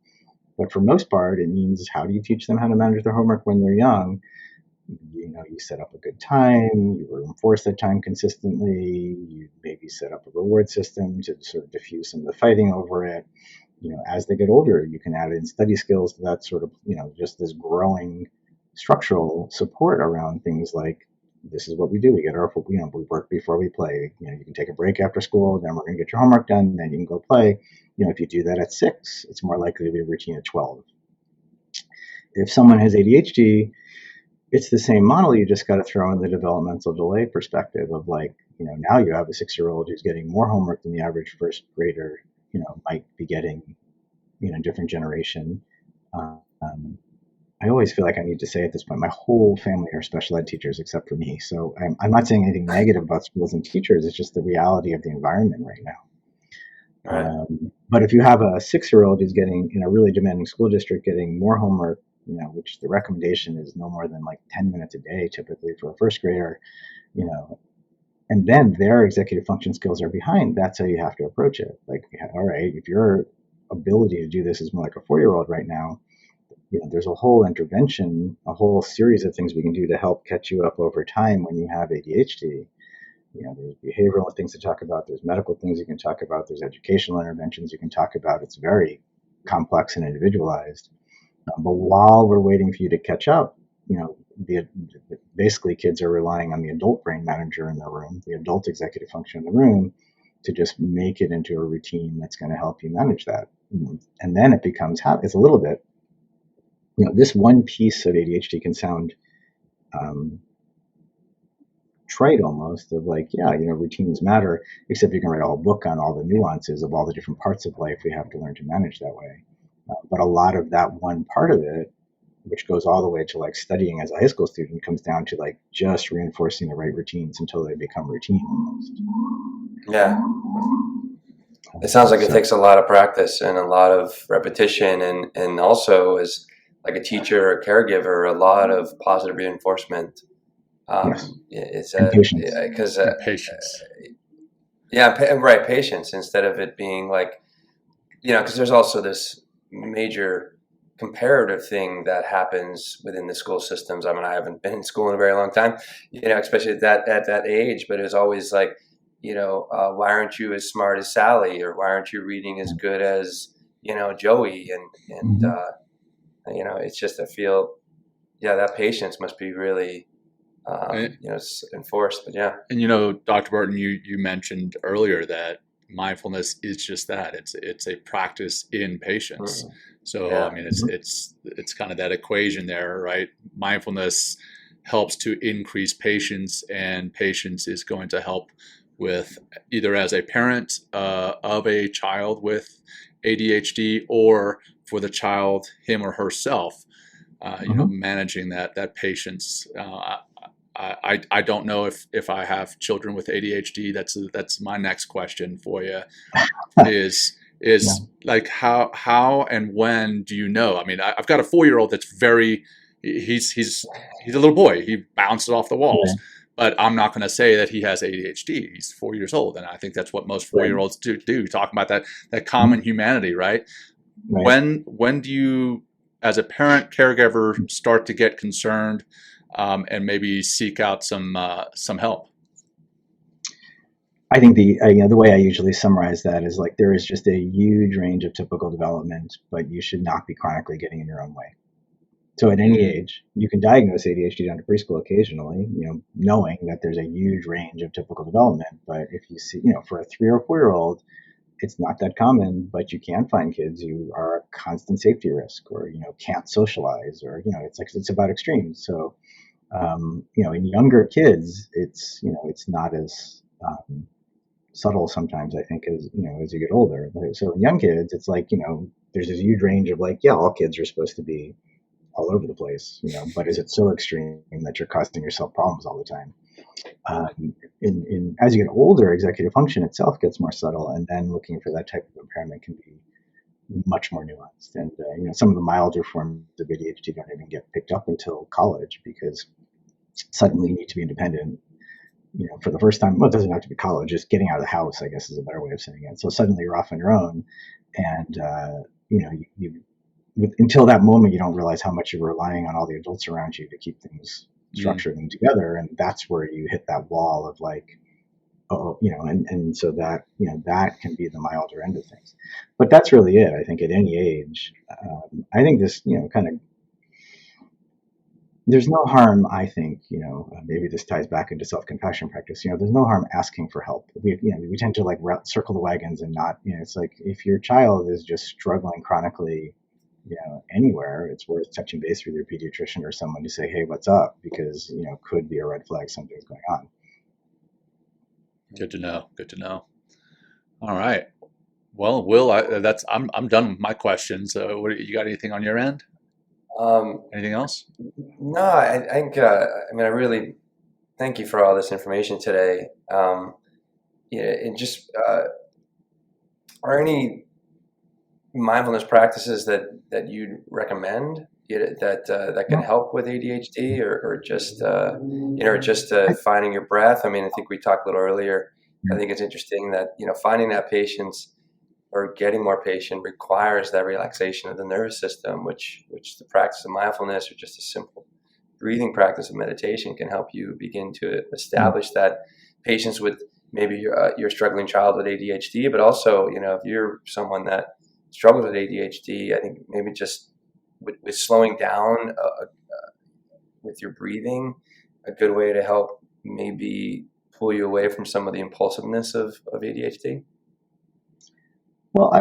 But for most part, it means, how do you teach them how to manage their homework when they're young? You set up a good time, you reinforce that time consistently, you maybe set up a reward system to sort of diffuse some of the fighting over it. As they get older, you can add in study skills to that sort of, just this growing structural support around things like, this is what we do. We get our, we work before we play. You can take a break after school, then we're going to get your homework done, then you can go play. If you do that at 6, it's more likely to be a routine at 12. If someone has ADHD, it's the same model. You just got to throw in the developmental delay perspective of like, now you have a 6-year-old who's getting more homework than the average first grader, might be getting, different generation. I always feel like I need to say at this point, my whole family are special ed teachers except for me. So I'm not saying anything negative about schools and teachers. It's just the reality of the environment right now. Right. But if you have a 6-year-old who's getting, in a really demanding school district, getting more homework, which the recommendation is no more than like 10 minutes a day, typically for a first grader, and then their executive function skills are behind, that's how you have to approach it. Like, all right, if your ability to do this is more like a 4-year-old right now, there's a whole intervention, a whole series of things we can do to help catch you up over time when you have ADHD. There's behavioral things to talk about. There's medical things you can talk about. There's educational interventions you can talk about. It's very complex and individualized. But while we're waiting for you to catch up, basically kids are relying on the adult brain manager in the room, the adult executive function in the room, to just make it into a routine that's going to help you manage that. And then it becomes, it's a little bit, this one piece of ADHD can sound trite almost, of like, routines matter, except you can write a whole book on all the nuances of all the different parts of life we have to learn to manage that way. But a lot of that one part of it, which goes all the way to like studying as a high school student, comes down to like just reinforcing the right routines until they become routine almost. Yeah. It sounds like it takes a lot of practice and a lot of repetition, and also as like a teacher or caregiver, a lot of positive reinforcement. Yes. It's patience. Because Patience. Right, patience, instead of it being like, because there's also this major comparative thing that happens within the school systems. I mean, I haven't been in school in a very long time, especially at that age, but it's always like, why aren't you as smart as Sally, or why aren't you reading as good as, Joey? And it's just, I feel, that patience must be really, enforced, but yeah. And Dr. Bertin, you mentioned earlier that mindfulness is just that. It's a practice in patience. Mm-hmm. So Yeah. I mean, it's kind of that equation there, right? Mindfulness helps to increase patience, and patience is going to help with either as a parent of a child with ADHD, or for the child, him or herself, managing that patience. I don't know if I have children with ADHD. That's my next question for you. Is like how and when do you know? I mean, I've got a 4-year-old that's he's a little boy. He bounces off the walls. Right. But I'm not going to say that he has ADHD. He's 4 years old, and I think that's what most 4-year-olds do. Talking about that common humanity, right? When do you, as a parent caregiver, start to get concerned and maybe seek out some help? I think the way I usually summarize that is like, there is just a huge range of typical development, but you should not be chronically getting in your own way. So at any age, you can diagnose ADHD down to preschool occasionally, knowing that there's a huge range of typical development. But if you see, for a 3 or 4-year-old, it's not that common, but you can find kids who are a constant safety risk, or, can't socialize, or, it's about extremes. So, in younger kids, it's not as subtle sometimes, I think, as you get older. So in young kids, it's like, there's this huge range of like, all kids are supposed to be all over the place, but is it so extreme that you're causing yourself problems all the time? As you get older, executive function itself gets more subtle, and then looking for that type of impairment can be much more nuanced. And some of the milder forms of ADHD don't even get picked up until college, because suddenly you need to be independent. For the first time. Well, it doesn't have to be college. Just getting out of the house, I guess, is a better way of saying it. So suddenly you're off on your own, and until that moment, you don't realize how much you're relying on all the adults around you to keep things structured and together. And that's where you hit that wall of like, oh, and so that, that can be the milder end of things. But that's really it. I think at any age, I think this, kind of, there's no harm, I think, maybe this ties back into self-compassion practice. There's no harm asking for help. We tend to like circle the wagons and not, it's like if your child is just struggling chronically, anywhere, it's worth touching base with your pediatrician or someone to say, hey, what's up? Because, could be a red flag, something's going on. Good to know. Good to know. All right. Well, Will, I'm done with my questions. You got anything on your end? Anything else? No, I think, I really thank you for all this information today. And just, are any mindfulness practices that you'd recommend that can help with ADHD or just, finding your breath? I think we talked a little earlier. I think it's interesting that, finding that patience or getting more patient requires that relaxation of the nervous system, which the practice of mindfulness or just a simple breathing practice of meditation can help you begin to establish that patience with maybe your struggling child with ADHD, but also, if you're someone that struggles with ADHD, I think maybe just with slowing down with your breathing, a good way to help maybe pull you away from some of the impulsiveness of ADHD. Well,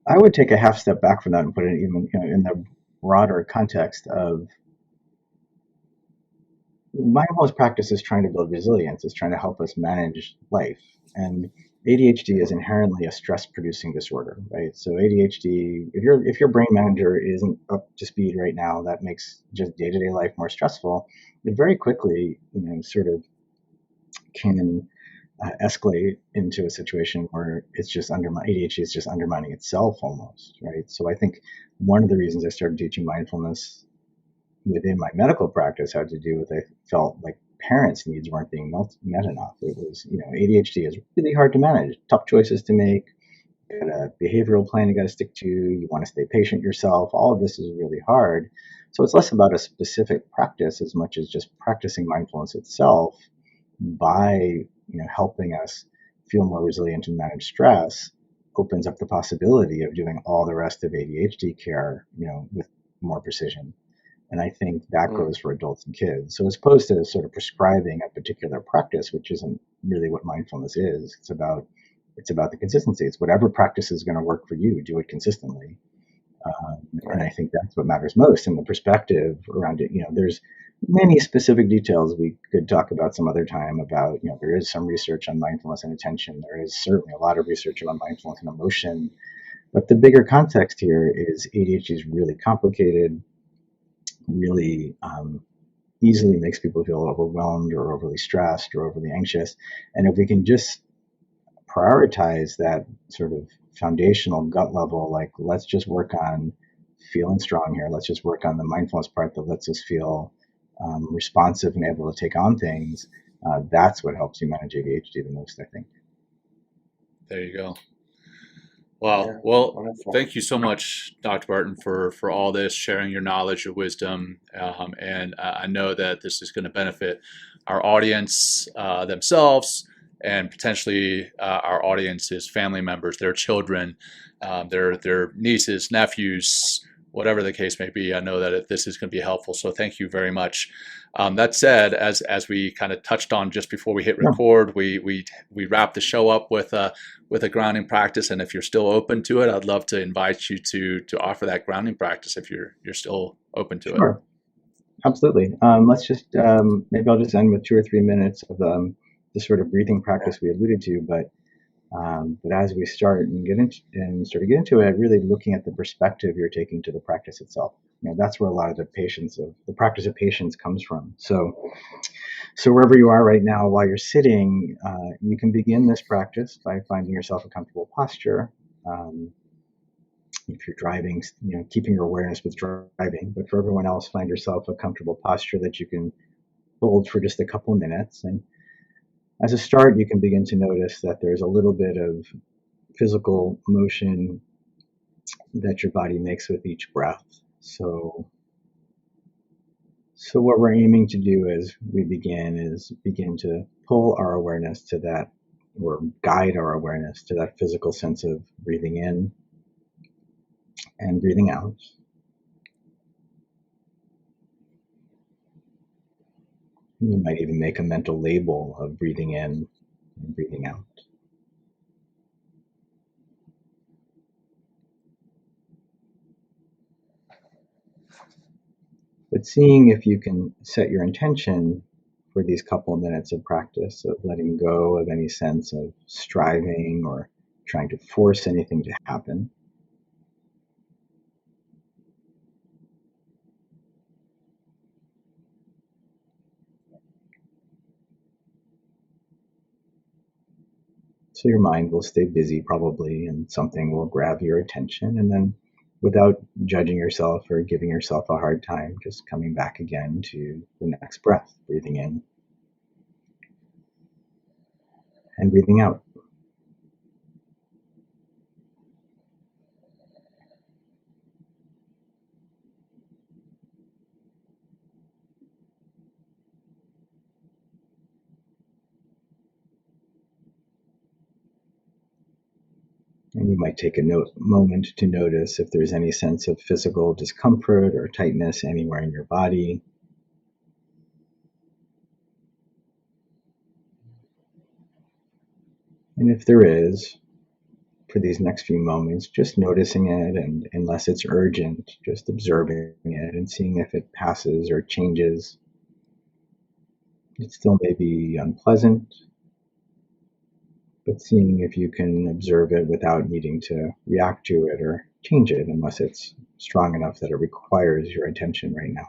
I would take a half step back from that and put it even in the broader context of mindfulness practice is trying to build resilience. It's trying to help us manage life. And ADHD is inherently a stress-producing disorder, right? So ADHD, if your brain manager isn't up to speed right now, that makes just day-to-day life more stressful. It very quickly, sort of can escalate into a situation where it's just ADHD is just undermining itself almost, right? So I think one of the reasons I started teaching mindfulness within my medical practice had to do with, I felt like parents' needs weren't being met enough. It was, ADHD is really hard to manage, tough choices to make, you got a behavioral plan you got to stick to, you want to stay patient yourself. All of this is really hard. So it's less about a specific practice as much as just practicing mindfulness itself by helping us feel more resilient and manage stress opens up the possibility of doing all the rest of ADHD care, with more precision. And I think that goes for adults and kids. So as opposed to sort of prescribing a particular practice, which isn't really what mindfulness is, it's about the consistency. It's whatever practice is going to work for you, do it consistently. And I think that's what matters most. And the perspective around it, there's many specific details we could talk about some other time about, there is some research on mindfulness and attention. There is certainly a lot of research on mindfulness and emotion. But the bigger context here is ADHD is really complicated, really easily makes people feel overwhelmed or overly stressed or overly anxious. And if we can just prioritize that sort of foundational gut level, like let's just work on feeling strong here. Let's just work on the mindfulness part that lets us feel responsive and able to take on things. That's what helps you manage ADHD the most, I think. There you go. Wow. Yeah, well, wonderful. Thank you so much, Dr. Bertin, for all this, sharing your knowledge, your wisdom. And I know that this is going to benefit our audience themselves and potentially our audience's family members, their children, their nieces, nephews, whatever the case may be. I know that this is going to be helpful. So thank you very much. That said, as we kind of touched on just before we hit record, we wrap the show up with a grounding practice. And if you're still open to it, I'd love to invite you to offer that grounding practice if you're still open to it. Absolutely. Let's just maybe I'll just end with 2 or 3 minutes of the sort of breathing practice we alluded to, but as we start and get into it, really looking at the perspective you're taking to the practice itself. That's where a lot of the practice of patience comes from. So wherever you are right now, while you're sitting, you can begin this practice by finding yourself a comfortable posture. If you're driving, keeping your awareness with driving. But for everyone else, find yourself a comfortable posture that you can hold for just a couple of minutes. And as a start, you can begin to notice that there's a little bit of physical motion that your body makes with each breath. So what we're aiming to do as we begin to pull our awareness to that, or guide our awareness to that physical sense of breathing in and breathing out. You might even make a mental label of breathing in and breathing out. But seeing if you can set your intention for these couple of minutes of practice of letting go of any sense of striving or trying to force anything to happen. So your mind will stay busy probably, and something will grab your attention, and then without judging yourself or giving yourself a hard time, just coming back again to the next breath, breathing in and breathing out. And you might take a moment to notice if there's any sense of physical discomfort or tightness anywhere in your body. And if there is, for these next few moments, just noticing it, and unless it's urgent, just observing it and seeing if it passes or changes. It still may be unpleasant, but seeing if you can observe it without needing to react to it or change it unless it's strong enough that it requires your attention right now.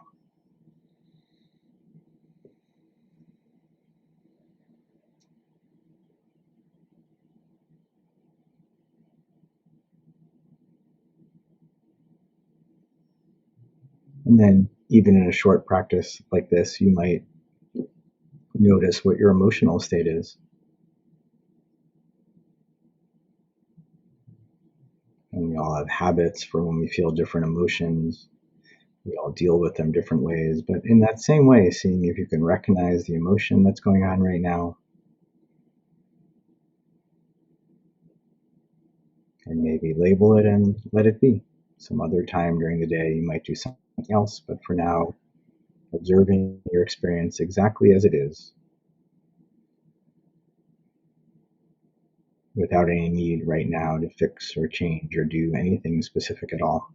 And then even in a short practice like this, you might notice what your emotional state is. And we all have habits for when we feel different emotions. We all deal with them different ways. But in that same way, seeing if you can recognize the emotion that's going on right now. And maybe label it and let it be. Some other time during the day, you might do something else. But for now, observing your experience exactly as it is, without any need right now to fix or change or do anything specific at all.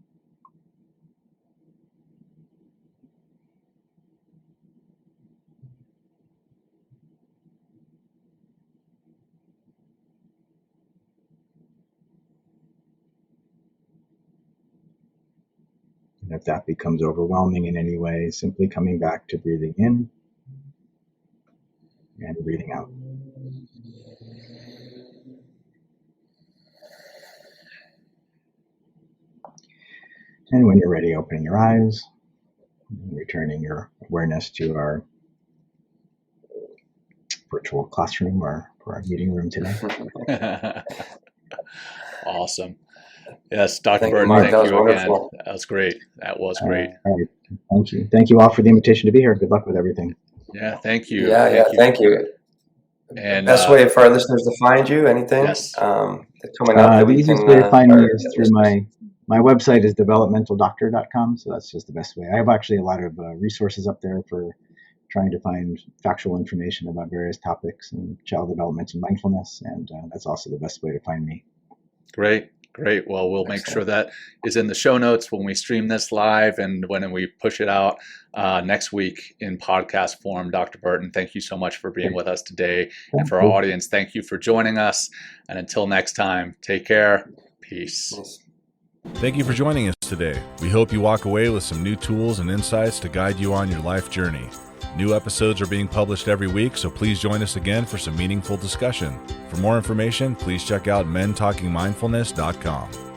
And if that becomes overwhelming in any way, simply coming back to breathing in and breathing out. And when you're ready, opening your eyes, returning your awareness to our virtual classroom or our meeting room today. Awesome. Yes, Dr. Thank you, Bertin, Mark. thank That was you again. wonderful. That was great. That was great. All right. Thank you. Thank you all for the invitation to be here. Good luck with everything. Yeah, thank you. Thank you. And Best way for our listeners to find you, anything yes. that's coming up that The we easiest can way to find me our is through listeners? my website is developmentaldoctor.com. So that's just the best way. I have actually a lot of resources up there for trying to find factual information about various topics in child development and mindfulness. And that's also the best way to find me. Great. Well, we'll make sure that is in the show notes when we stream this live and when we push it out next week in podcast form. Dr. Bertin, thank you so much for being with us today. And for our audience, thank you for joining us. And until next time, take care. Peace. Thank you for joining us today. We hope you walk away with some new tools and insights to guide you on your life journey. New episodes are being published every week, so please join us again for some meaningful discussion. For more information, please check out mentalkingmindfulness.com.